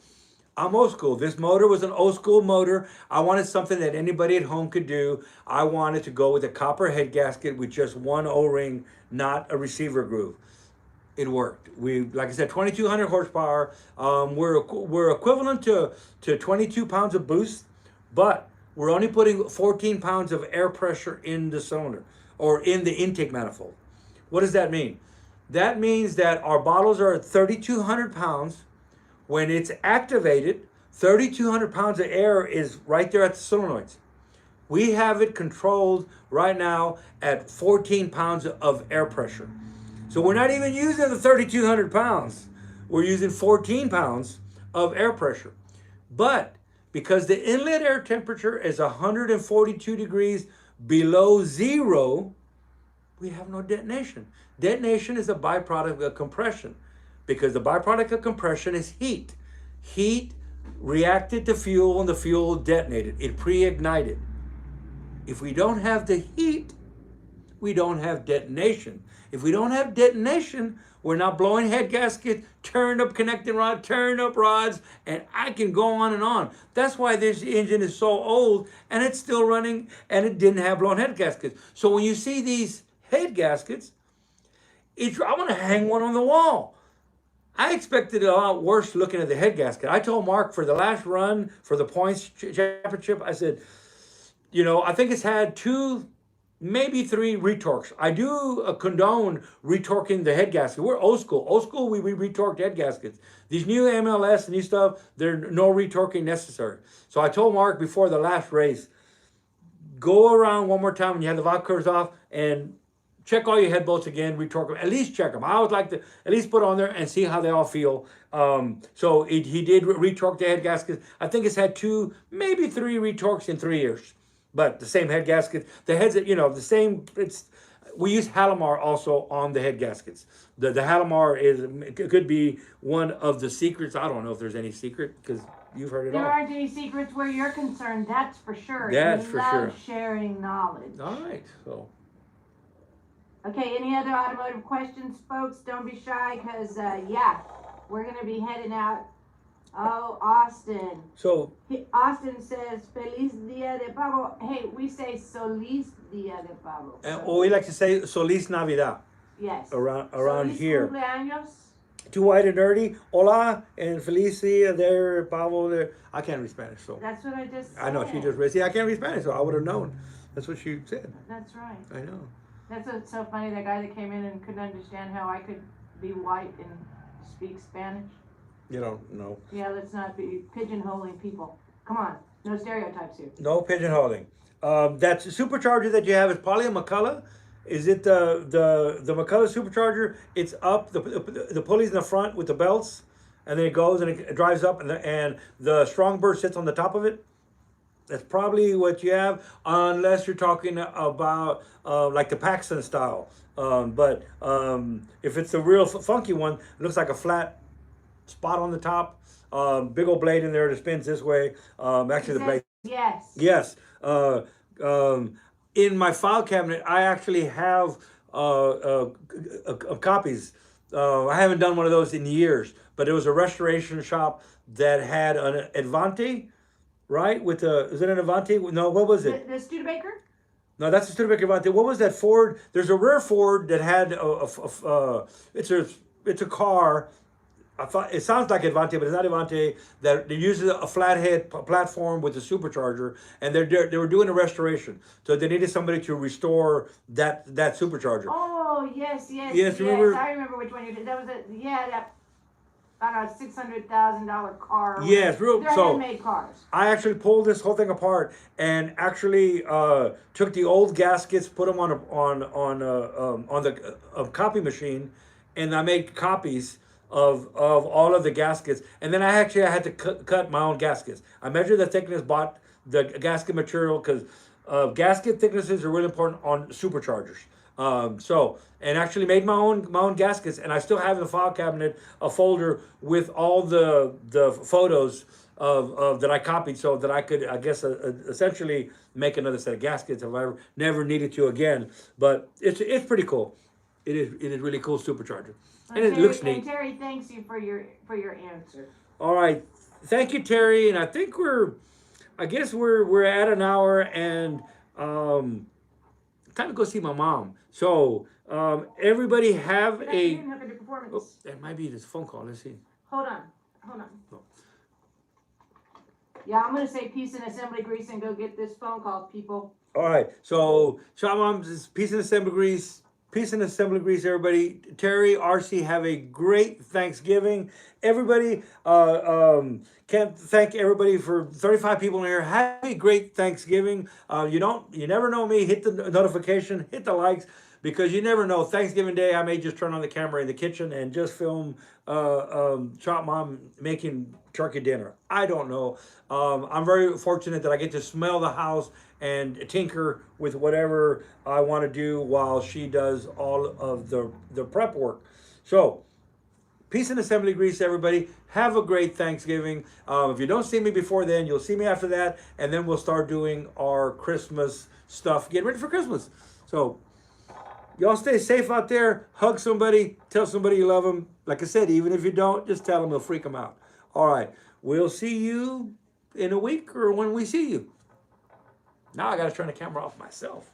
I'm old school. This motor was an old school motor. I wanted something that anybody at home could do. I wanted to go with a copper head gasket with just one O-ring, not a receiver groove. It worked. Like I said, 2,200 horsepower. We're equivalent to 22 pounds of boost, but we're only putting 14 pounds of air pressure in the cylinder or in the intake manifold. What does that mean? That means that our bottles are at 3,200 pounds. When it's activated, 3,200 pounds of air is right there at the solenoids. We have it controlled right now at 14 pounds of air pressure. So we're not even using the 3,200 pounds. We're using 14 pounds of air pressure. But because the inlet air temperature is 142 degrees below zero, we have no detonation. Detonation is a byproduct of compression, because the byproduct of compression is heat. Heat reacted to fuel and the fuel detonated. It pre-ignited. If we don't have the heat, we don't have detonation. If we don't have detonation, we're not blowing head gaskets, turn up connecting rod, turn up rods, and I can go on and on. That's why this engine is so old and it's still running and it didn't have blown head gaskets. So when you see these head gaskets, I want to hang one on the wall. I expected a lot worse looking at the head gasket. I told Mark for the last run for the points championship, I said, you know, I think it's had two, maybe three retorques. I do condone retorquing the head gasket. We're old school. Old school, we retorqued head gaskets. These new MLS and new stuff, there's no retorquing necessary. So I told Mark before the last race, go around one more time when you have the valve curves off and check all your head bolts again, retorque them. At least check them. I always like to at least put on there and see how they all feel. So he did retorque the head gasket. I think it's had two, maybe three retorques in 3 years. But the same head gasket. The heads, you know, the same. We use Halimar also on the head gaskets. The Halimar could be one of the secrets. I don't know if there's any secret because you've heard it all. There aren't any secrets where you're concerned. That's for sure. That's for sure. Love sharing knowledge. All right. So. Okay, any other automotive questions, folks? Don't be shy, because, yeah, we're going to be heading out. Oh, Austin. So. Austin says, Feliz Dia de Pavo. Hey, we say Solis Dia de Pavo. Or we like to say Solis Navidad. Yes. Around Solis here. Cumpleaños. Too white and dirty. Hola and Feliz Dia de Pavo. There. I can't read Spanish, so. That's what I just said. I know, she just read. See, I can't read Spanish, so I would have known. That's what she said. That's right. I know. That's what's so funny, that guy that came in and couldn't understand how I could be white and speak Spanish. You don't know. Yeah, let's not be pigeonholing people. Come on, no stereotypes here. No pigeonholing. That supercharger that you have is probably a McCullough. Is it the McCullough supercharger? It's up, the pulley's in the front with the belts, and then it goes and it drives up, and the strong burst sits on the top of it. That's probably what you have, unless you're talking about like the Paxton style. But if it's a real funky one, it looks like a flat spot on the top, big old blade in there that spins this way. Actually, the blade. Yes. Yes. In my file cabinet, I actually have copies. I haven't done one of those in years, but it was a restoration shop that had an Advante. Right? With is it an Avante? No, what was it? The Studebaker? No, that's a Studebaker Avante. What was that Ford? There's a rare Ford that had it's a car. I thought it sounds like Advante, but it's not Advante. That uses a flathead platform with a supercharger, and they were doing a restoration, so they needed somebody to restore that supercharger. Oh yes, remember? I remember which one you did. That was that. I don't know, $600,000 car. Yes, They're handmade cars. I actually pulled this whole thing apart and actually took the old gaskets, put them on the copy machine, and I made copies of all of the gaskets. And then I had to cut my own gaskets. I measured the thickness, bought the gasket material, because gasket thicknesses are really important on superchargers. And actually made my own gaskets, and I still have in the file cabinet a folder with all the photos of that I copied, so that I could, I guess, essentially make another set of gaskets if I never needed to again. But it's pretty cool. It is really cool supercharger, and it looks neat. And Terry thanks you for your answer. All right, thank you, Terry. And I think we're at an hour, and time to go see my mom. So everybody have You a. didn't have any performance. Oh, that might be this phone call. Let's see. Hold on. Oh. Yeah, I'm gonna say peace and assembly grease and go get this phone call, people. All right. So, Shalom, peace and assembly grease. Peace and assembly grease, everybody. Terry, RC, have a great Thanksgiving. Everybody, can't thank everybody for 35 people in here. Have a great Thanksgiving. You never know me. Hit the notification, hit the likes, because you never know. Thanksgiving Day, I may just turn on the camera in the kitchen and just film Chop Mom making turkey dinner. I don't know. I'm very fortunate that I get to smell the house and tinker with whatever I want to do while she does all of the prep work. So, peace and assembly grease, everybody. Have a great Thanksgiving. If you don't see me before then, you'll see me after that, and then we'll start doing our Christmas stuff. Get ready for Christmas. So, y'all stay safe out there. Hug somebody. Tell somebody you love them. Like I said, even if you don't, just tell them. It'll freak them out. All right. We'll see you in a week or when we see you. Now I got to turn the camera off myself.